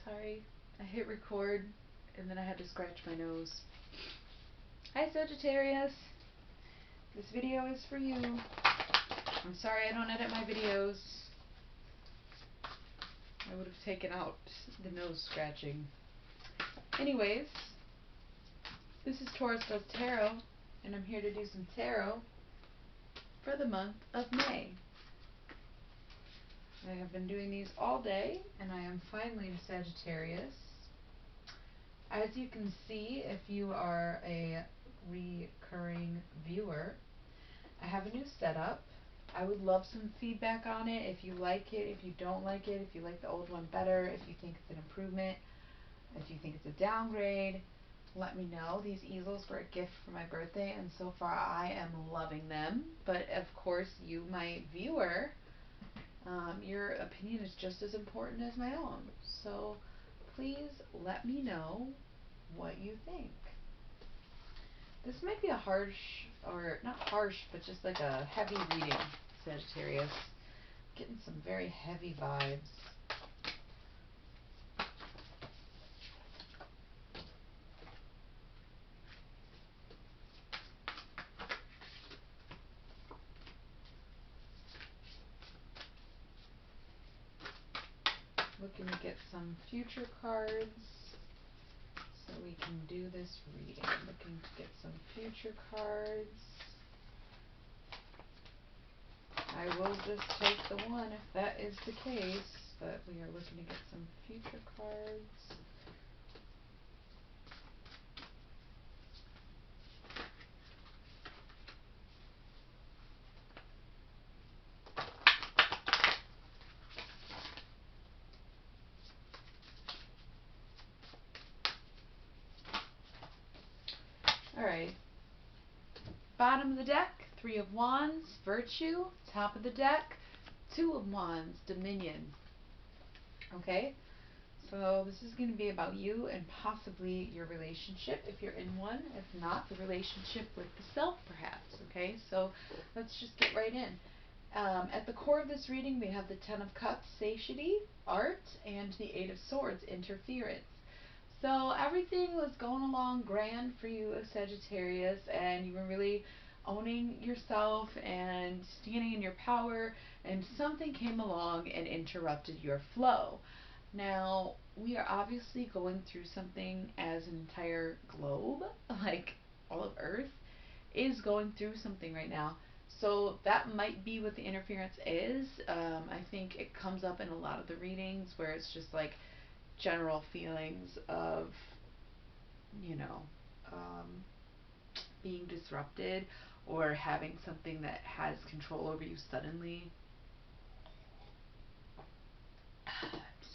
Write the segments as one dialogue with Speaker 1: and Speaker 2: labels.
Speaker 1: Sorry, I hit record and then I had to scratch my nose. Hi Sagittarius, this video is for you. I'm sorry I don't edit my videos. I would have taken out the nose scratching. Anyways, this is Taurus Does Tarot, and I'm here to do some tarot for the month of May. I have been doing these all day, and I am finally a Sagittarius. As you can see, if you are a recurring viewer, I have a new setup. I would love some feedback on it. If you like it, if you don't like it, if you like the old one better, if you think it's an improvement, if you think it's a downgrade, let me know. These easels were a gift for my birthday, and so far I am loving them. But of course, you, my viewer, your opinion is just as important as my own. So please let me know what you think. This might be a harsh, or not harsh, but just like a heavy reading, Sagittarius. Getting some very heavy vibes. Looking to get some future cards so we can do this reading. Looking to get some future cards. I will just take the one if that is the case, but we are looking to get some future cards. Alright. Bottom of the deck, Three of Wands, Virtue. Top of the deck, Two of Wands, Dominion. Okay? So this is going to be about you and possibly your relationship if you're in one. If not, the relationship with the self perhaps. Okay? So let's just get right in. At the core of this reading, we have the Ten of Cups, satiety, art, and the Eight of Swords, interference. So everything was going along grand for you, Sagittarius, and you were really owning yourself and standing in your power, and something came along and interrupted your flow. Now, we are obviously going through something as an entire globe, like all of Earth is going through something right now. So that might be what the interference is. I think it comes up in a lot of the readings where it's just like general feelings of, you know, being disrupted or having something that has control over you suddenly.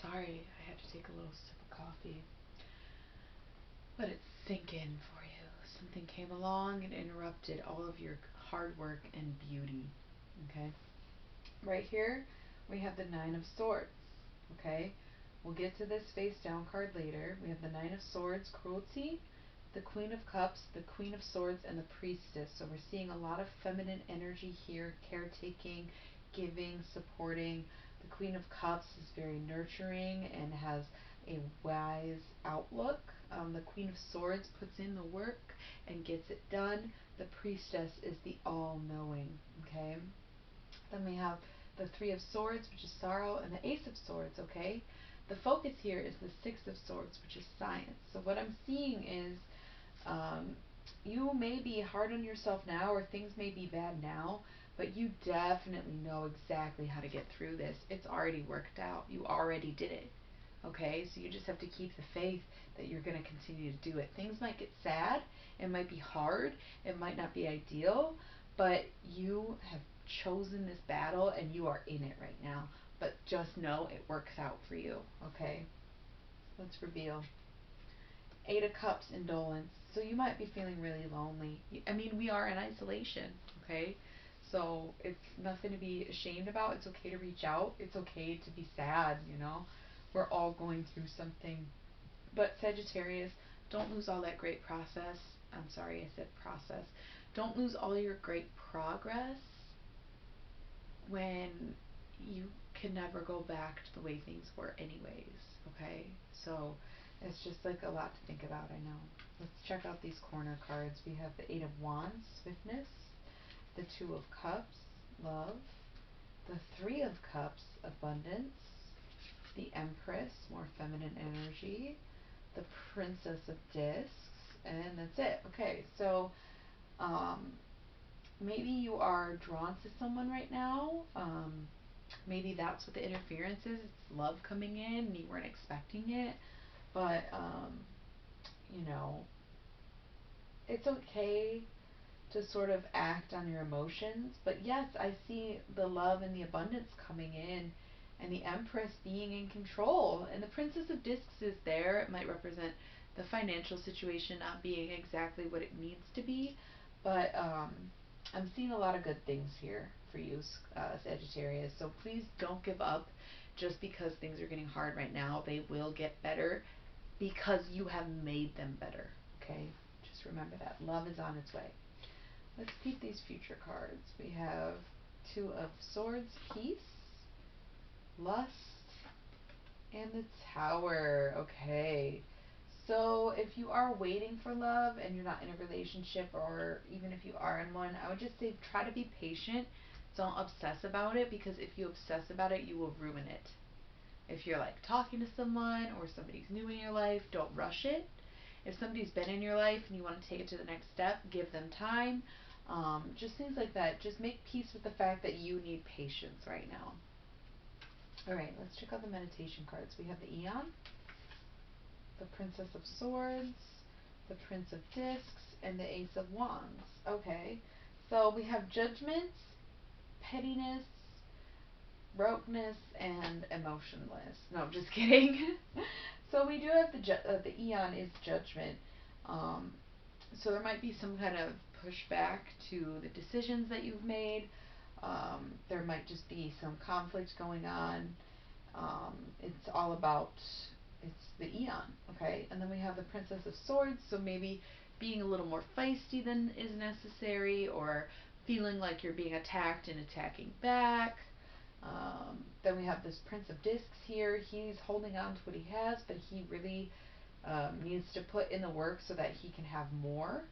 Speaker 1: Sorry, I had to take a little sip of coffee. But it's sinking for you. Something came along and interrupted all of your hard work and beauty. Okay? Right here, we have the Nine of Swords. Okay? We'll get to this face down card later. We have the Nine of Swords, cruelty, the Queen of Cups, the Queen of Swords, and the Priestess. So we're seeing a lot of feminine energy here, caretaking, giving, supporting. The Queen of Cups is very nurturing and has a wise outlook. The Queen of Swords puts in the work and gets it done. The Priestess is the all-knowing. Okay? Then we have the Three of Swords, which is sorrow, and the Ace of Swords, okay? The focus here is the Six of Swords, which is science. So what I'm seeing is you may be hard on yourself now, or things may be bad now, but you definitely know exactly how to get through this. It's already worked out. You already did it, okay? So you just have to keep the faith that you're going to continue to do it. Things might get sad. It might be hard. It might not be ideal, but you have chosen this battle and you are in it right now. But just know it works out for you, okay? Let's reveal. Eight of Cups, indolence. So you might be feeling really lonely. I mean, we are in isolation, okay? So it's nothing to be ashamed about. It's okay to reach out. It's okay to be sad, you know? We're all going through something. But Sagittarius, don't lose all that great process. I'm sorry, I said process. Don't lose all your great progress when you can never go back to the way things were anyways, okay? So it's just like a lot to think about, I know. Let's check out these corner cards. We have the Eight of Wands, swiftness, the Two of Cups, love, the Three of Cups, abundance, the Empress, more feminine energy, the Princess of Discs, and that's it. Okay, so maybe you are drawn to someone right now. Maybe that's what the interference is. It's love coming in and you weren't expecting it. But, you know, it's okay to sort of act on your emotions. But yes, I see the love and the abundance coming in and the Empress being in control. And the Princess of Discs is there. It might represent the financial situation not being exactly what it needs to be. But I'm seeing a lot of good things here for you, Sagittarius. So please don't give up just because things are getting hard right now. They will get better because you have made them better. Okay? Just remember that. Love is on its way. Let's keep these future cards. We have Two of Swords, peace, lust, and the Tower. Okay. So if you are waiting for love and you're not in a relationship, or even if you are in one, I would just say try to be patient. Don't obsess about it, because if you obsess about it, you will ruin it. If you're like talking to someone or somebody's new in your life, don't rush it. If somebody's been in your life and you want to take it to the next step, give them time. Just things like that. Just make peace with the fact that you need patience right now. Alright, let's check out the meditation cards. We have the Eon, the Princess of Swords, the Prince of Discs, and the Ace of Wands. Okay, so we have judgments, pettiness, brokenness, and emotionless. No, just kidding. So we do have the Eon is judgment. So there might be some kind of pushback to the decisions that you've made. There might just be some conflict going on. It's all about, it's the Eon, okay? And then we have the Princess of Swords, so maybe being a little more feisty than is necessary, or feeling like you're being attacked and attacking back. Then we have this Prince of Discs here. He's holding on to what he has, but he really needs to put in the work so that he can have more.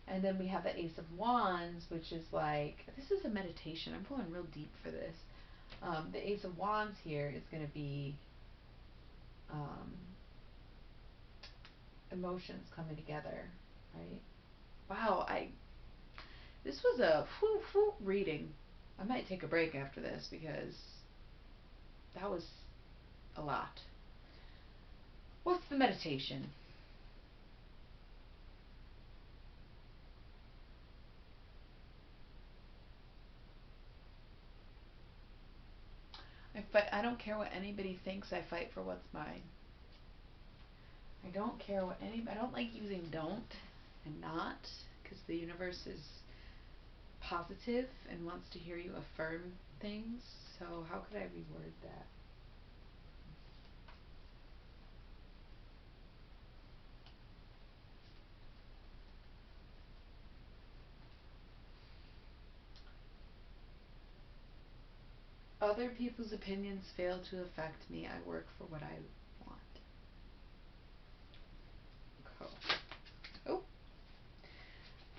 Speaker 1: And then we have the Ace of Wands, which is like, this is a meditation. I'm going real deep for this. The Ace of Wands here is going to be emotions coming together, right? Wow, this was a reading. I might take a break after this because that was a lot. What's the meditation? I don't care what anybody thinks. I fight for what's mine. I don't care what I don't like using don't and not, because the universe is positive and wants to hear you affirm things. So how could I reword that? Other people's opinions fail to affect me. I work for what I want. Cool. Oh,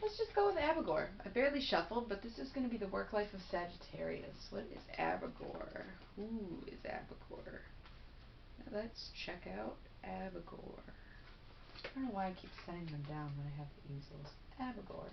Speaker 1: let's just go with Abigor. I barely shuffled, but this is going to be the work life of Sagittarius. What is Abigor? Who is Abigor? Now let's check out Abigor. I don't know why I keep setting them down when I have the easels. Abigor.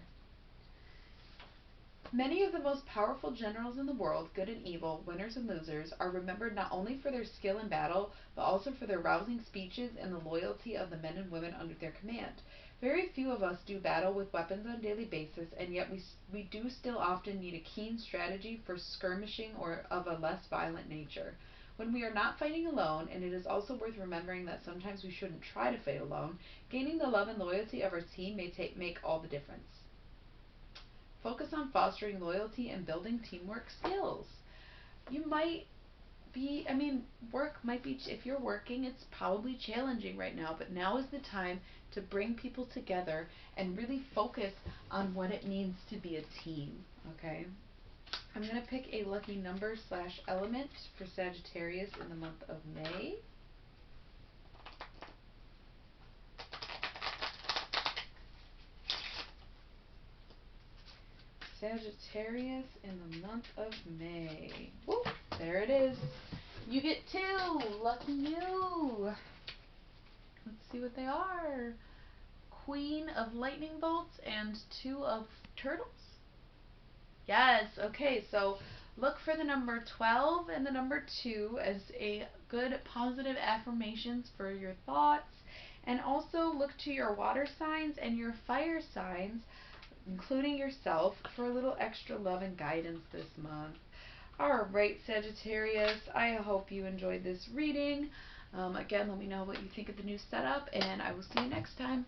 Speaker 1: Many of the most powerful generals in the world, good and evil, winners and losers, are remembered not only for their skill in battle, but also for their rousing speeches and the loyalty of the men and women under their command. Very few of us do battle with weapons on a daily basis, and yet we do still often need a keen strategy for skirmishing or of a less violent nature. When we are not fighting alone, and it is also worth remembering that sometimes we shouldn't try to fight alone, gaining the love and loyalty of our team may make all the difference. Focus on fostering loyalty and building teamwork skills. You might be, work might be, if you're working, it's probably challenging right now, but now is the time to bring people together and really focus on what it means to be a team, okay? I'm going to pick a lucky number / element for Sagittarius in the month of May. Sagittarius in the month of May. Woo, there it is. You get 2. Lucky you. Let's see what they are. Queen of lightning bolts and 2 of turtles. Yes, okay, so look for the number 12 and the number 2 as a good positive affirmations for your thoughts. And also look to your water signs and your fire signs, including yourself, for a little extra love and guidance this month. All right, Sagittarius, I hope you enjoyed this reading. Again, let me know what you think of the new setup, and I will see you next time.